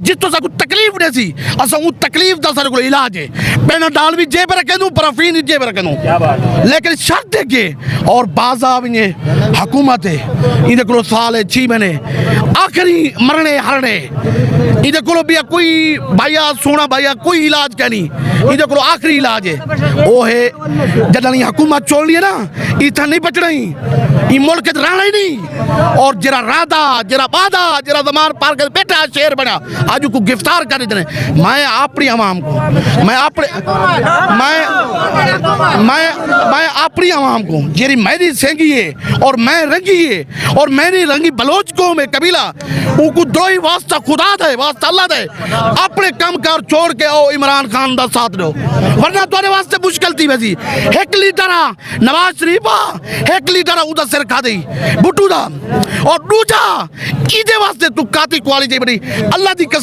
जितो साकू तकलीफ देसी असा वो तकलीफ दा सारे को इलाज है पेनाडाल भी जेब रखे दूं परफीन जेब रखे दूं लेकिन शर्त है कि और बाजा भी हुकूमत है इधर को साल है 6 महीने आखिरी मरने हरने इधर को भी कोई भैया सोना भैया कोई इलाज क्या नहीं इधर को आखिरी इलाज है वो है जदनी हुकूमत छोड़ ली है ना इतना नहीं बचना ही मुल्क रहना ही नहीं और जरा राधा जरा बाधा जरा जमान पार कर बेटा शेर बना आज को गिरफ्तार कर देने मैं अपनी आवाम को मैं अपने मैं अपनी आवाम को जेरी मेरी सेंगी है और मैं रंगी है और मैंने रंगी बलोच को में कबीला उनको दो ही वास्ता खुदा दे वास्ता अल्लाह दे अपने कम कर छोड़ के आओ इमरान खान दा साथ दो वरना तुम्हारे वास्ते मुश्किल थी वैसी एक लीटर नवाज शरीफा एक लीटर उधर सिर खा दी बुटू दा और दूजा इदे वास्ते तू काती क्वालिटी बड़ी अल्लाह दी